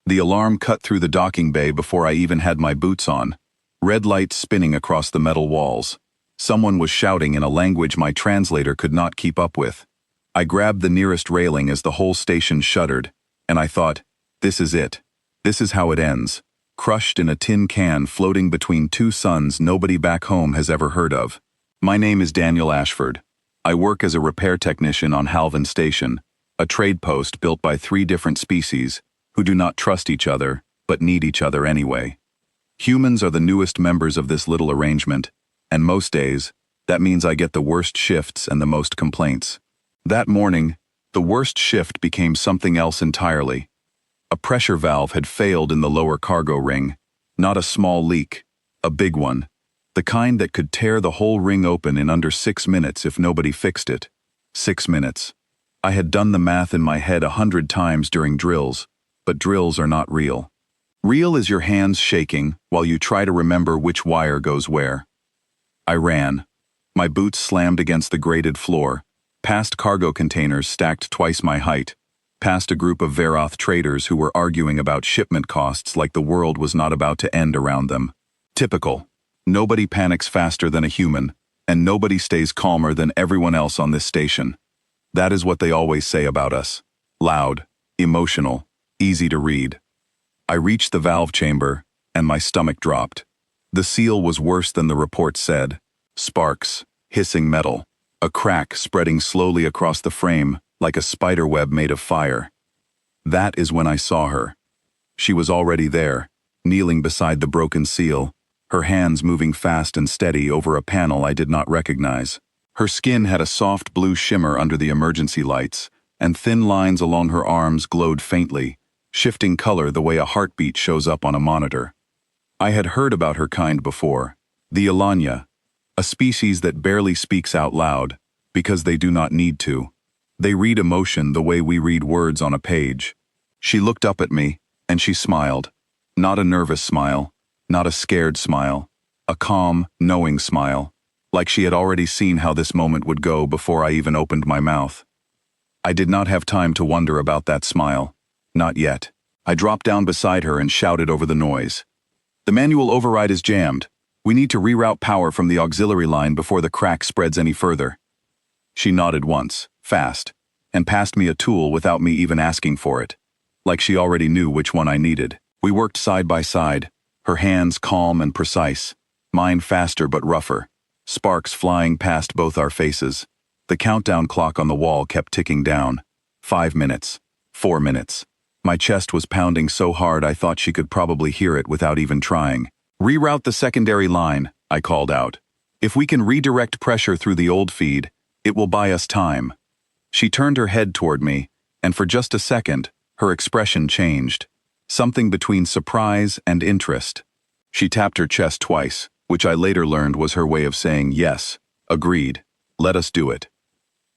The alarm cut through the docking bay before I even had my boots on. Red lights spinning across the metal walls. Someone was shouting in a language my translator could not keep up with. I grabbed the nearest railing as the whole station shuddered, and I thought, this is it. This is how it ends. Crushed in a tin can floating between two suns nobody back home has ever heard of. My name is Daniel Ashford. I work as a repair technician on Halvin Station, a trade post built by 3 different species who do not trust each other, but need each other anyway. Humans are the newest members of this little arrangement, and most days, that means I get the worst shifts and the most complaints. That morning, the worst shift became something else entirely. A pressure valve had failed in the lower cargo ring, not a small leak, a big one, the kind that could tear the whole ring open in under 6 minutes if nobody fixed it. 6 minutes. I had done the math in my head 100 times during drills, but drills are not real. Real is your hands shaking while you try to remember which wire goes where. I ran. My boots slammed against the grated floor, past cargo containers stacked twice my height, past a group of Veroth traders who were arguing about shipment costs like the world was not about to end around them. Typical. Nobody panics faster than a human, and nobody stays calmer than everyone else on this station. That is what they always say about us. Loud, emotional, easy to read. I reached the valve chamber, and my stomach dropped. The seal was worse than the report said. Sparks, hissing metal, a crack spreading slowly across the frame like a spider web made of fire. That is when I saw her. She was already there, kneeling beside the broken seal, her hands moving fast and steady over a panel I did not recognize. Her skin had a soft blue shimmer under the emergency lights, and thin lines along her arms glowed faintly, shifting color the way a heartbeat shows up on a monitor. I had heard about her kind before, the Alanya, a species that barely speaks out loud, because they do not need to. They read emotion the way we read words on a page. She looked up at me, and she smiled. Not a nervous smile, not a scared smile, a calm, knowing smile, like she had already seen how this moment would go before I even opened my mouth. I did not have time to wonder about that smile. Not yet. I dropped down beside her and shouted over the noise. The manual override is jammed. We need to reroute power from the auxiliary line before the crack spreads any further. She nodded once, fast, and passed me a tool without me even asking for it, like she already knew which one I needed. We worked side by side, her hands calm and precise, mine faster but rougher, sparks flying past both our faces. The countdown clock on the wall kept ticking down. 5 minutes. 4 minutes. My chest was pounding so hard I thought she could probably hear it without even trying. Reroute the secondary line, I called out. If we can redirect pressure through the old feed, it will buy us time. She turned her head toward me, and for just a second, her expression changed. Something between surprise and interest. She tapped her chest twice, which I later learned was her way of saying yes, agreed, let us do it.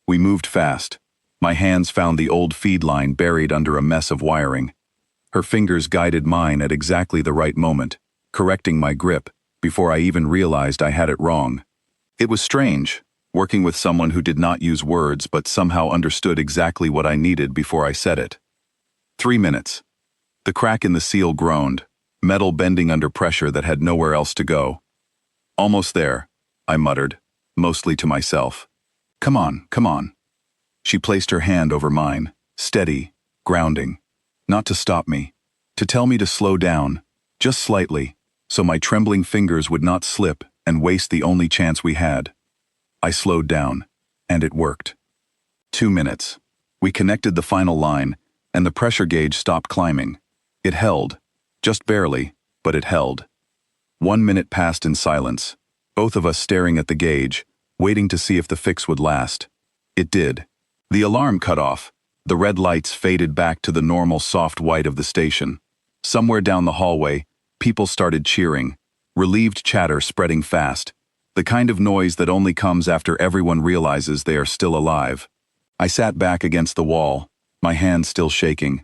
We moved fast. My hands found the old feed line buried under a mess of wiring. Her fingers guided mine at exactly the right moment, correcting my grip before I even realized I had it wrong. It was strange, working with someone who did not use words but somehow understood exactly what I needed before I said it. 3 minutes. The crack in the seal groaned, metal bending under pressure that had nowhere else to go. Almost there, I muttered, mostly to myself. Come on, come on. She placed her hand over mine, steady, grounding, not to stop me, to tell me to slow down, just slightly, so my trembling fingers would not slip and waste the only chance we had. I slowed down, and it worked. 2 minutes. We connected the final line, and the pressure gauge stopped climbing. It held, just barely, but it held. 1 minute passed in silence, both of us staring at the gauge, waiting to see if the fix would last. It did. The alarm cut off. The red lights faded back to the normal soft white of the station. Somewhere down the hallway, people started cheering, relieved chatter spreading fast, the kind of noise that only comes after everyone realizes they are still alive. I sat back against the wall, my hands still shaking,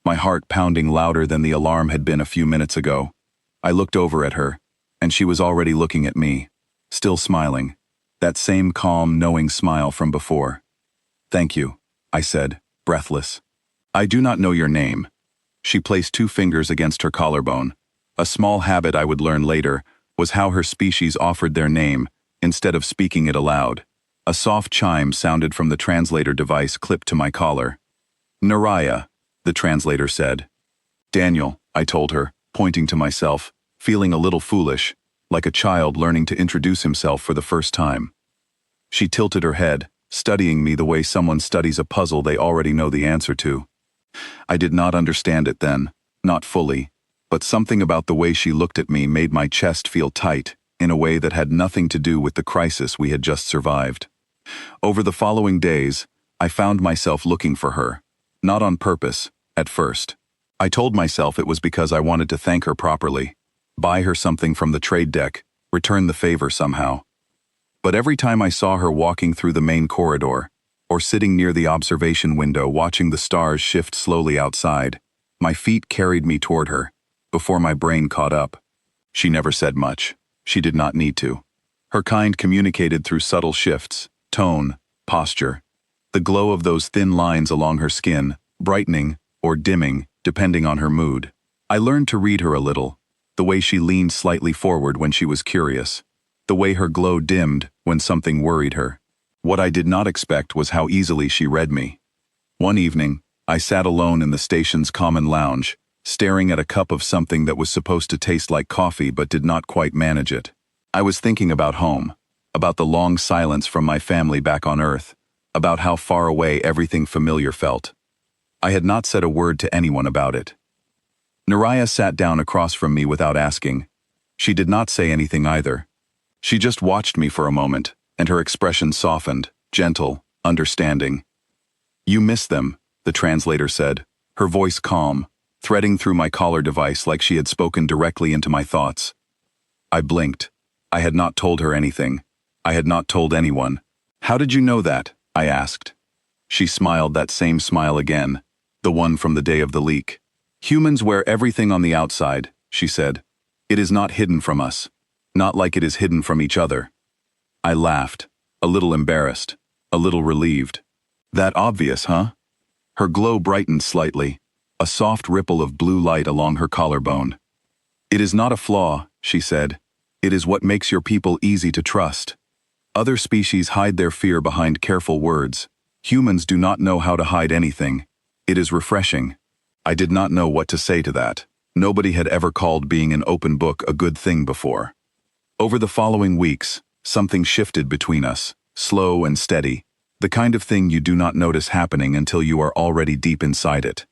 my heart pounding louder than the alarm had been a few minutes ago. I looked over at her, and she was already looking at me, still smiling, that same calm, knowing smile from before. Thank you, I said, breathless. I do not know your name. She placed 2 fingers against her collarbone. A small habit I would learn later was how her species offered their name, instead of speaking it aloud. A soft chime sounded from the translator device clipped to my collar. "Naraya," the translator said. "Daniel," I told her, pointing to myself, feeling a little foolish, like a child learning to introduce himself for the first time. She tilted her head, studying me the way someone studies a puzzle they already know the answer to. I did not understand it then, not fully, but something about the way she looked at me made my chest feel tight, in a way that had nothing to do with the crisis we had just survived. Over the following days, I found myself looking for her, not on purpose, at first. I told myself it was because I wanted to thank her properly, buy her something from the trade deck, return the favor somehow. But every time I saw her walking through the main corridor, or sitting near the observation window watching the stars shift slowly outside, my feet carried me toward her, before my brain caught up. She never said much. She did not need to. Her kind communicated through subtle shifts, tone, posture. The glow of those thin lines along her skin, brightening or dimming, depending on her mood. I learned to read her a little, the way she leaned slightly forward when she was curious, the way her glow dimmed when something worried her. What I did not expect was how easily she read me. One evening, I sat alone in the station's common lounge, staring at a cup of something that was supposed to taste like coffee but did not quite manage it. I was thinking about home, about the long silence from my family back on Earth, about how far away everything familiar felt. I had not said a word to anyone about it. Naraya sat down across from me without asking. She did not say anything either. She just watched me for a moment, and her expression softened, gentle, understanding. "You miss them," the translator said, her voice calm, threading through my collar device like she had spoken directly into my thoughts. I blinked. I had not told her anything. I had not told anyone. "How did you know that?" I asked. She smiled that same smile again, the one from the day of the leak. "Humans wear everything on the outside," she said. "It is not hidden from us. Not like it is hidden from each other." I laughed, a little embarrassed, a little relieved. "That obvious, huh?" Her glow brightened slightly, a soft ripple of blue light along her collarbone. "It is not a flaw," she said. "It is what makes your people easy to trust. Other species hide their fear behind careful words. Humans do not know how to hide anything. It is refreshing." I did not know what to say to that. Nobody had ever called being an open book a good thing before. Over the following weeks, something shifted between us, slow and steady, the kind of thing you do not notice happening until you are already deep inside it.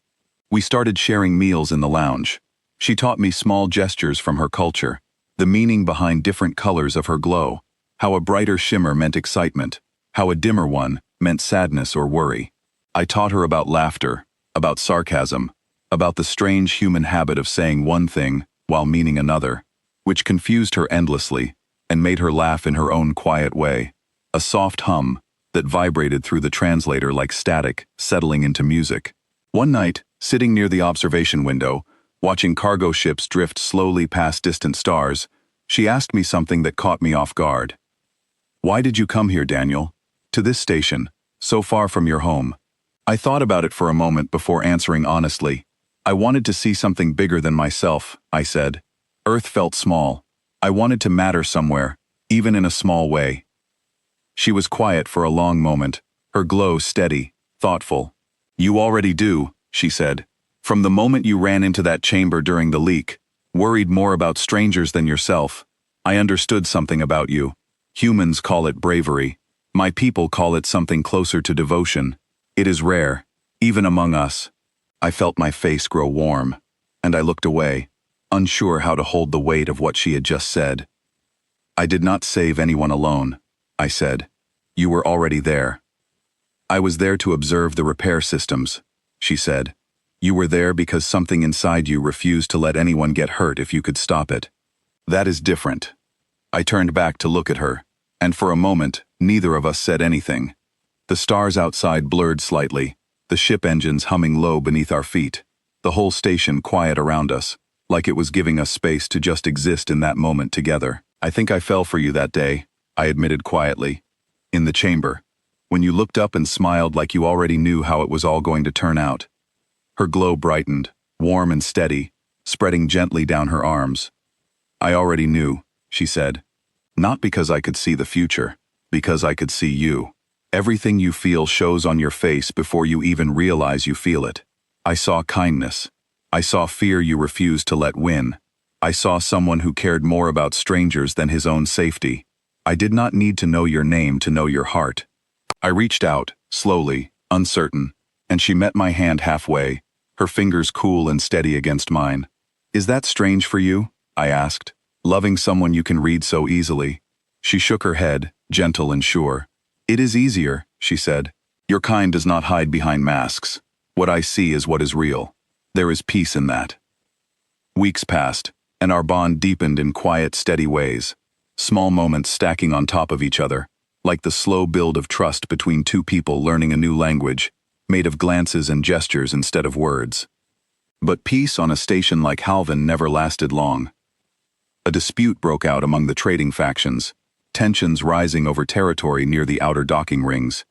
We started sharing meals in the lounge. She taught me small gestures from her culture, the meaning behind different colors of her glow, how a brighter shimmer meant excitement, how a dimmer one meant sadness or worry. I taught her about laughter, about sarcasm, about the strange human habit of saying one thing while meaning another, which confused her endlessly and made her laugh in her own quiet way, a soft hum that vibrated through the translator like static settling into music. One night, sitting near the observation window, watching cargo ships drift slowly past distant stars, she asked me something that caught me off guard. "Why did you come here, Daniel? To this station, so far from your home?" I thought about it for a moment before answering honestly. "I wanted to see something bigger than myself," I said. "Earth felt small. I wanted to matter somewhere, even in a small way." She was quiet for a long moment, her glow steady, thoughtful. "You already do," she said. "From the moment you ran into that chamber during the leak, worried more about strangers than yourself, I understood something about you. Humans call it bravery. My people call it something closer to devotion. It is rare, even among us." I felt my face grow warm, and I looked away, unsure how to hold the weight of what she had just said. "I did not save anyone alone," I said. "You were already there." "I was there to observe the repair systems," she said. "You were there because something inside you refused to let anyone get hurt if you could stop it. That is different." I turned back to look at her, and for a moment, neither of us said anything. The stars outside blurred slightly, the ship engines humming low beneath our feet, the whole station quiet around us, like it was giving us space to just exist in that moment together. "I think I fell for you that day," I admitted quietly. "In the chamber, when you looked up and smiled like you already knew how it was all going to turn out." Her glow brightened, warm and steady, spreading gently down her arms. "I already knew," she said. "Not because I could see the future, because I could see you. Everything you feel shows on your face before you even realize you feel it. I saw kindness. I saw fear you refused to let win. I saw someone who cared more about strangers than his own safety. I did not need to know your name to know your heart." I reached out, slowly, uncertain, and she met my hand halfway, her fingers cool and steady against mine. "Is that strange for you?" I asked. "Loving someone you can read so easily?" She shook her head, gentle and sure. "It is easier," she said. "Your kind does not hide behind masks. What I see is what is real. There is peace in that." Weeks passed, and our bond deepened in quiet, steady ways. Small moments stacking on top of each other, like the slow build of trust between two people learning a new language, made of glances and gestures instead of words. But peace on a station like Halvan never lasted long. A dispute broke out among the trading factions, tensions rising over territory near the outer docking rings.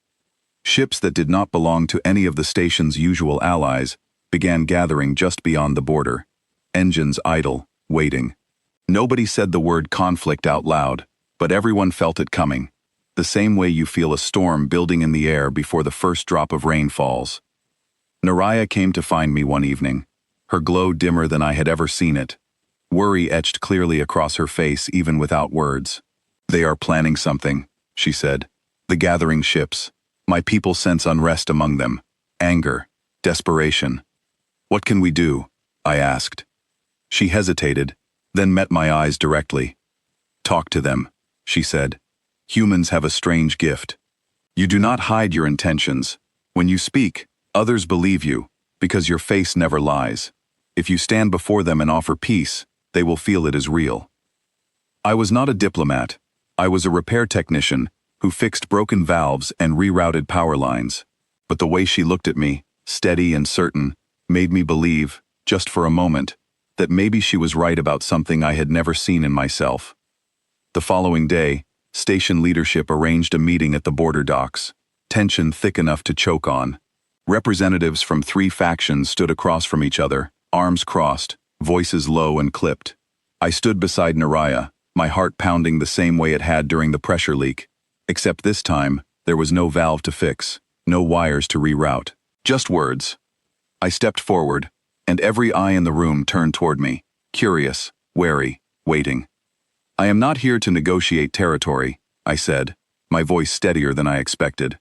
Ships that did not belong to any of the station's usual allies began gathering just beyond the border, engines idle, waiting. Nobody said the word conflict out loud, but everyone felt it coming, the same way you feel a storm building in the air before the first drop of rain falls. Naraya came to find me one evening, her glow dimmer than I had ever seen it, worry etched clearly across her face even without words. "They are planning something," she said. "The gathering ships. My people sense unrest among them, anger, desperation." "What can we do?" I asked. She hesitated, then met my eyes directly. "Talk to them," she said. "Humans have a strange gift. You do not hide your intentions. When you speak, others believe you, because your face never lies. If you stand before them and offer peace, they will feel it is real." I was not a diplomat. I was a repair technician who fixed broken valves and rerouted power lines. But the way she looked at me, steady and certain, made me believe, just for a moment, that maybe she was right about something I had never seen in myself. The following day, station leadership arranged a meeting at the border docks, tension thick enough to choke on. Representatives from 3 factions stood across from each other, arms crossed, voices low and clipped. I stood beside Naraya, my heart pounding the same way it had during the pressure leak, except this time, there was no valve to fix, no wires to reroute, just words. I stepped forward, and every eye in the room turned toward me, curious, wary, waiting. "I am not here to negotiate territory," I said, my voice steadier than I expected.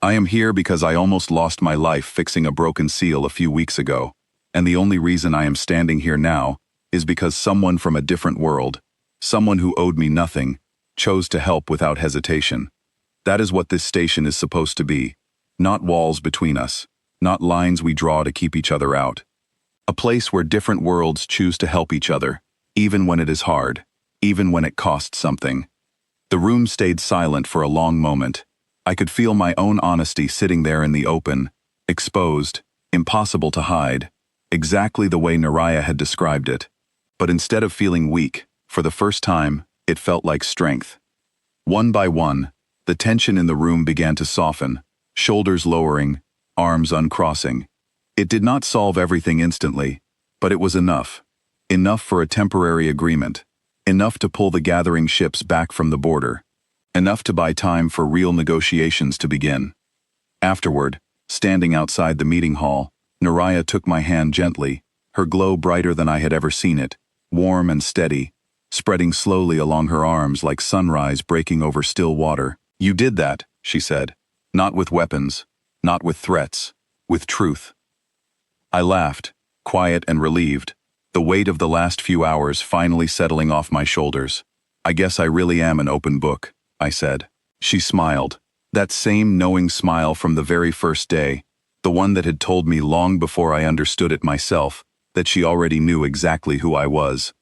"I am here because I almost lost my life fixing a broken seal a few weeks ago, and the only reason I am standing here now is because someone from a different world, someone who owed me nothing, chose to help without hesitation. That is what this station is supposed to be, not walls between us, not lines we draw to keep each other out. A place where different worlds choose to help each other, even when it is hard, even when it costs something." The room stayed silent for a long moment. I could feel my own honesty sitting there in the open, exposed, impossible to hide, exactly the way Naraya had described it. But instead of feeling weak, for the first time, it felt like strength. One by one, the tension in the room began to soften, shoulders lowering, arms uncrossing. It did not solve everything instantly, but it was enough. Enough for a temporary agreement. Enough to pull the gathering ships back from the border. Enough to buy time for real negotiations to begin. Afterward, standing outside the meeting hall, Naraya took my hand gently, her glow brighter than I had ever seen it, warm and steady, spreading slowly along her arms like sunrise breaking over still water. "You did that," she said. "Not with weapons, not with threats, with truth." I laughed, quiet and relieved, the weight of the last few hours finally settling off my shoulders. "I guess I really am an open book," I said. She smiled, that same knowing smile from the very first day, the one that had told me long before I understood it myself, that she already knew exactly who I was.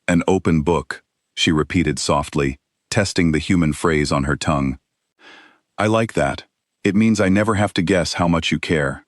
"An open book," she repeated softly, testing the human phrase on her tongue. "I like that. It means I never have to guess how much you care."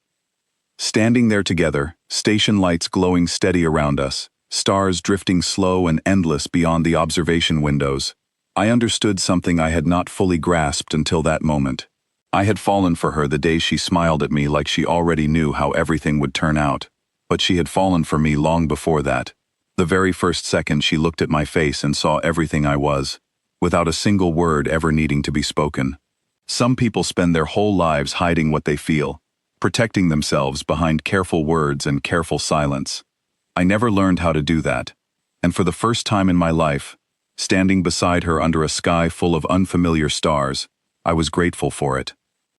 Standing there together, station lights glowing steady around us, stars drifting slow and endless beyond the observation windows, I understood something I had not fully grasped until that moment. I had fallen for her the day she smiled at me like she already knew how everything would turn out. But she had fallen for me long before that. The very first second she looked at my face and saw everything I was, without a single word ever needing to be spoken. Some people spend their whole lives hiding what they feel, protecting themselves behind careful words and careful silence. I never learned how to do that. And for the first time in my life, standing beside her under a sky full of unfamiliar stars, I was grateful for it.